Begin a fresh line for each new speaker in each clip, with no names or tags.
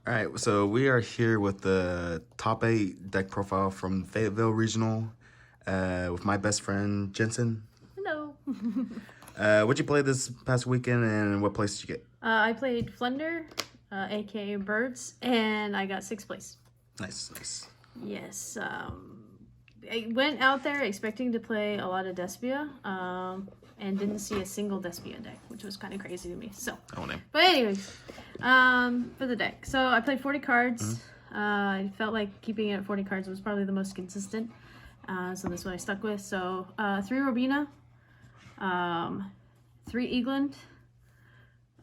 All right, so we are here with the top 8 deck profile from Fayetteville Regional with my best friend, Jensen.
Hello.
What'd you play this past weekend and what place did you get?
I played Flunder, aka Birds, and I got 6th place.
Nice.
Yes. I went out there expecting to play a lot of Despia, and didn't see a single Despia deck, which was kind of crazy to me. So, but anyways, for the deck. So I played 40 cards. I felt like keeping it at 40 cards was probably the most consistent. So that's what I stuck with. So 3 Robina, 3 Eagland,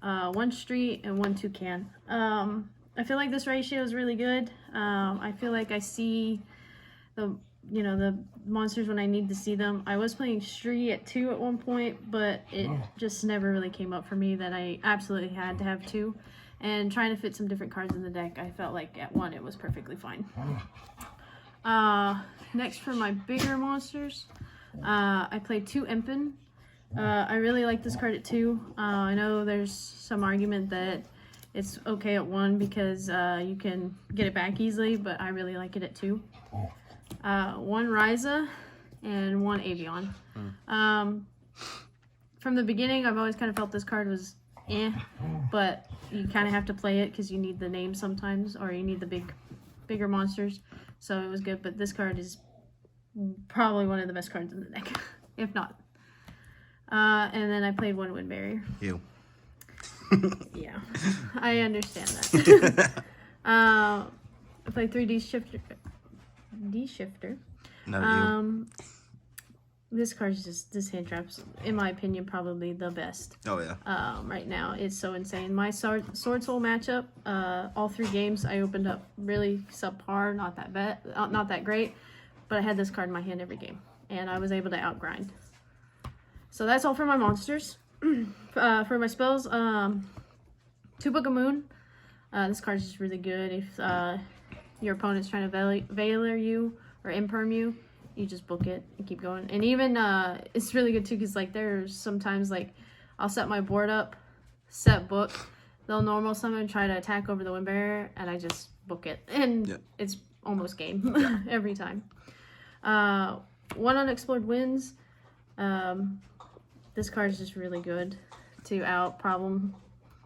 1 Street, and 1 Toucan. I feel like this ratio is really good. I feel like I see the monsters when I need to see them. I was playing Street at 2 at one point, but it just never really came up for me that I absolutely had to have 2. And trying to fit some different cards in the deck, I felt like at 1 it was perfectly fine. Next for my bigger monsters, I played 2 Empin. I really like this card at 2. I know there's some argument that it's okay at 1 because you can get it back easily, but I really like it at 2. 1 Ryza and 1 Avion. From the beginning, I've always kind of felt this card was but you kind of have to play it because you need the name sometimes, or you need the bigger monsters. So it was good, but this card is probably one of the best cards in the deck, if not. And then I played 1 Wind Barrier.
You.
Yeah, I understand that. I played 3 D-Shifter.
Not you.
This card is just, this hand trap's, in my opinion, probably the best.
Oh, yeah.
Right now, it's so insane. My Sword Soul matchup, all 3 games, I opened up really subpar, not that great, but I had this card in my hand every game, and I was able to outgrind. So that's all for my monsters. For my spells, 2 Book of Moon. This card is just really good. If your opponent's trying to Veiler you or Imperm you, you just book it and keep going. And even it's really good too because like there's sometimes like I'll set my board up, set book, they'll normal summon, try to attack over the Wind Barrier, and I just book it, and it's almost game every time. 1 Unexplored Winds. This card is just really good to out problem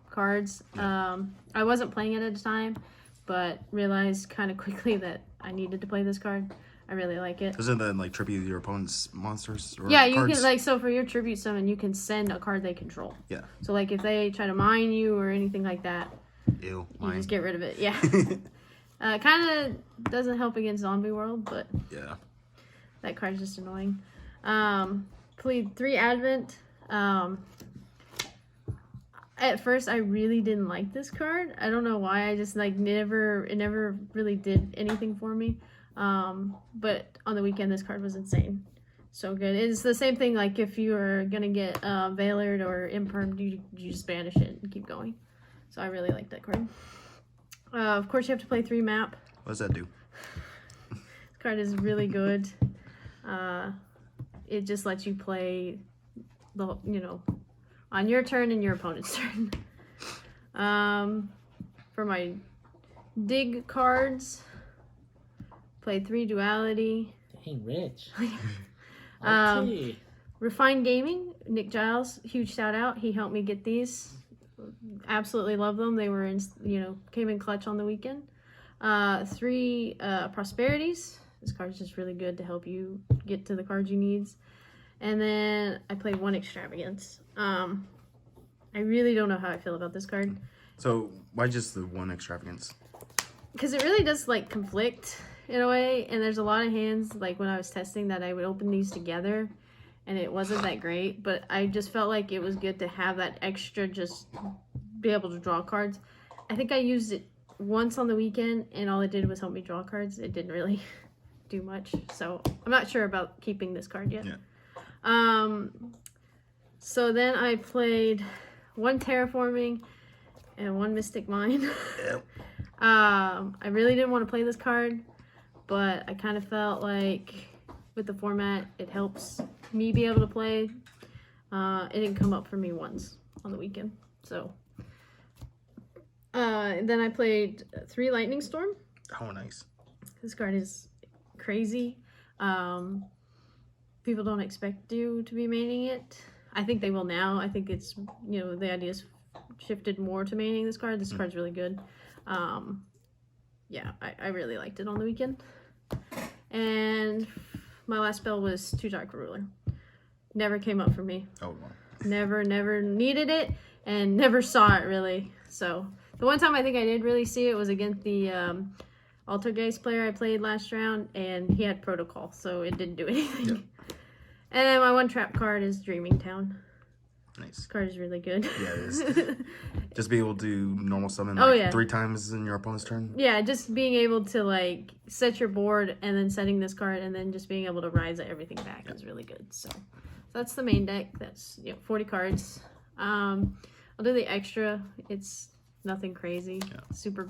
cards. I wasn't playing it at the time, but realized kind of quickly that I needed to play this card. I really like it.
Doesn't that like tribute your opponent's monsters or
yeah, you
cards?
can, like, so for your tribute summon, you can send a card they control.
Yeah.
So like if they try to mine you or anything like that,
you
just get rid of it. Yeah. Kind of doesn't help against Zombie World, but
yeah,
that card's just annoying. Played 3 Advent. At first, I really didn't like this card. I don't know why. I just like it never really did anything for me. But on the weekend, this card was insane. So good. It's the same thing. Like if you are gonna get Veilered or Impermed, you just banish it and keep going. So I really like that card. Of course, you have to play 3 Map.
what does that do?
This card is really good. It just lets you play the on your turn and your opponent's turn. For my dig cards, played 3 Duality.
Dang, rich.
Refined Gaming, Nick Giles, huge shout out. He helped me get these. Absolutely love them. They were in, came in clutch on the weekend. 3 Prosperities. This card is just really good to help you get to the cards you need. And then I played 1 Extravagance. I really don't know how I feel about this card.
So why just the 1 Extravagance?
Because it really does like conflict in a way, and there's a lot of hands like when I was testing that I would open these together, and it wasn't that great. But I just felt like it was good to have that extra, just be able to draw cards. I think I used it once on the weekend, and all it did was help me draw cards. It didn't really do much, so I'm not sure about keeping this card yet.
Yeah.
So then I played 1 Terraforming and 1 Mystic Mine.
Yep.
I really didn't want to play this card, but I kind of felt like with the format, it helps me be able to play. It didn't come up for me once on the weekend, so Then I played 3 Lightning Storm.
Oh, nice.
This card is crazy. People don't expect you to be maining it. I think they will now. I think it's, the idea's shifted more to maining this card. This card's really good. Yeah, I really liked it on the weekend. And my last spell was 2 Dark Ruler. Never came up for me.
Oh, wow.
Never needed it and never saw it really. So the one time I think I did really see it was against the Altergeist player I played last round, and he had Protocol, so it didn't do anything. Yep. And then my one trap card is Dreaming Town.
Nice.
This card is really good.
Yeah, it is. Just be able to normal summon 3 times in your opponent's turn.
Yeah, just being able to set your board and then setting this card and then just being able to rise everything back is really good. So that's the main deck. That's 40 cards. I'll do the extra. It's nothing crazy. Yeah. Super,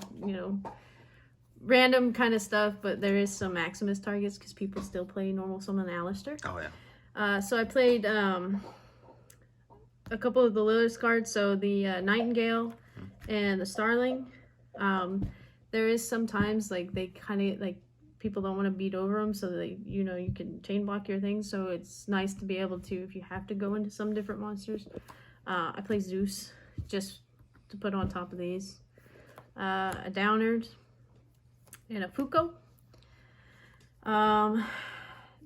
random kind of stuff, but there is some Maximus targets because people still play normal summon Alistair.
Oh yeah.
So I played a couple of the Lilith's cards, so the Nightingale and the Starling. There is sometimes they kind of people don't want to beat over them, so they you can chain block your things. So it's nice to be able to, if you have to go into some different monsters. I play Zeus just to put on top of these. A Downard and a Fuko.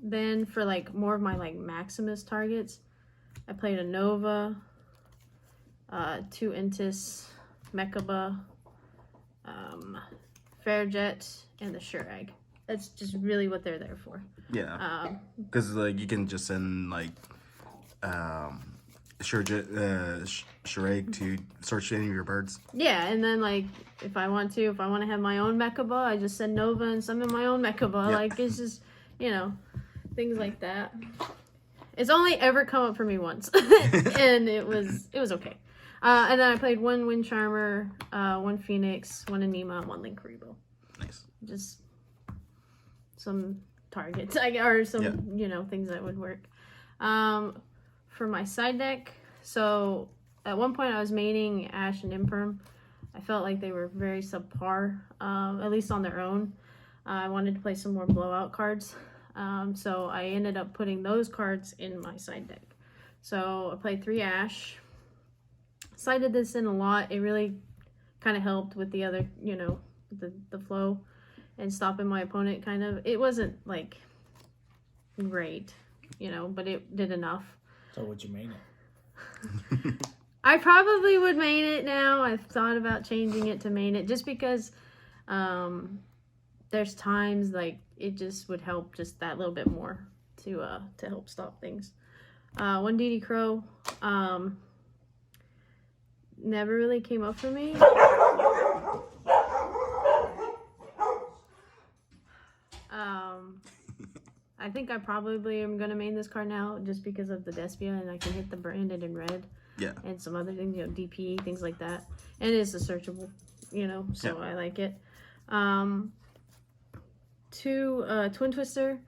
Then for more of my Maximus targets, I played a Nova, 2 Intis, Mechaba, Fairjet, and the Shurag. That's just really what they're there for.
Yeah. Because you can just send Shurag to search any of your birds.
Yeah, and then if I want to have my own Mechaba, I just send Nova and summon my own Mechaba. Yeah. It's just things like that. It's only ever come up for me once, and it was okay. And then I played 1 Wind Charmer, 1 Phoenix, 1 Anima, and 1 Linkuriboh.
Nice.
Just some targets, or some things that would work. For my side deck, so at one point I was maining Ash and Imperm. I felt like they were very subpar, at least on their own. I wanted to play some more blowout cards. So I ended up putting those cards in my side deck. So I played 3 Ash. Sided this in a lot. It really kind of helped with the other, the flow and stopping my opponent kind of. It wasn't great, but it did enough.
So would you main it?
I probably would main it now. I've thought about changing it to main it just because there's times it just would help just that little bit more to help stop things. 1 DD Crow never really came up for me. I think I probably am gonna main this card now just because of the Despia, and I can hit the branded in red.
Yeah. And
some other things, DP, things like that. And it is a searchable, so I like it. 2 Twin Twister.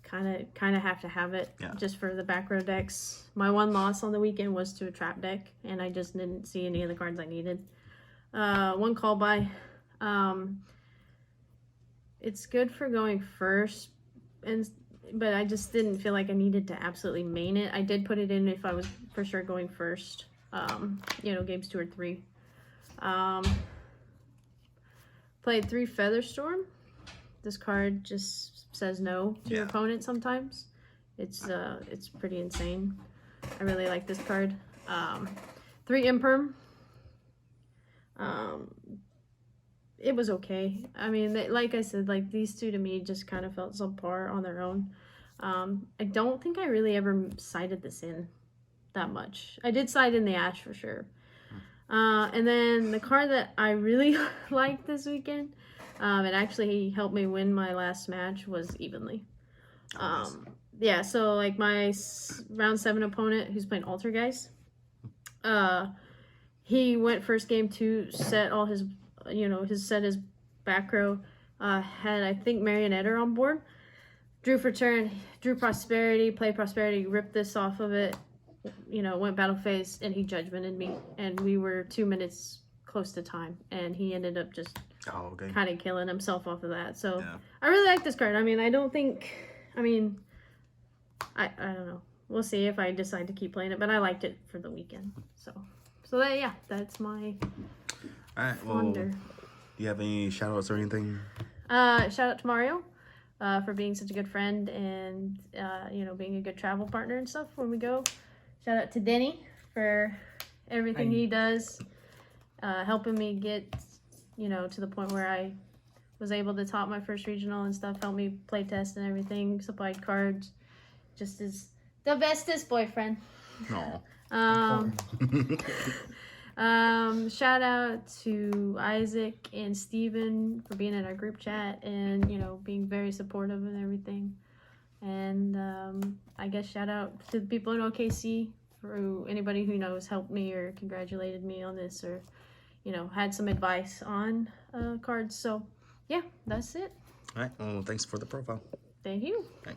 Kind of have to have it just for the back row decks. My one loss on the weekend was to a trap deck, and I just didn't see any of the cards I needed. 1 Call By. It's good for going first, but I just didn't feel like I needed to absolutely main it. I did put it in if I was for sure going first. Games 2 or 3. Played 3 Featherstorm. This card just says no to your opponent sometimes. It's pretty insane. I really like this card. 3 Imperm. It was okay. I mean, like I said, these two to me just kind of felt subpar on their own. I don't think I really ever sided this in that much. I did side in the Ash for sure. And then the card that I really liked this weekend, it actually helped me win my last match, was Evenly. Yeah, so my round 7 opponent who's playing Altergeist, he went first game to set all his, his back row, had I think Marionetta on board. Drew for turn, drew Prosperity, played Prosperity, ripped this off of it, went battle phase, and he judgmented me, and we were 2 minutes close to time, and he ended up just
okay.
kind of killing himself off of that. So
Yeah.
I really like this card. I mean, I don't know. We'll see if I decide to keep playing it, but I liked it for the weekend. So that's my
All right. Well,
wonder.
do you have any shout outs or anything?
Shout out to Mario for being such a good friend and being a good travel partner and stuff when we go. Shout out to Denny for everything he does, helping me get to the point where I was able to top my first regional and stuff, help me play test and everything, supplied cards, just as the bestest boyfriend.
No.
Shout out to Isaac and Steven for being in our group chat and being very supportive and everything. And I guess shout out to the people in OKC for anybody who knows helped me or congratulated me on this or had some advice on cards. So yeah, that's it.
All right. Well, thanks for the profile.
Thank you.
All right.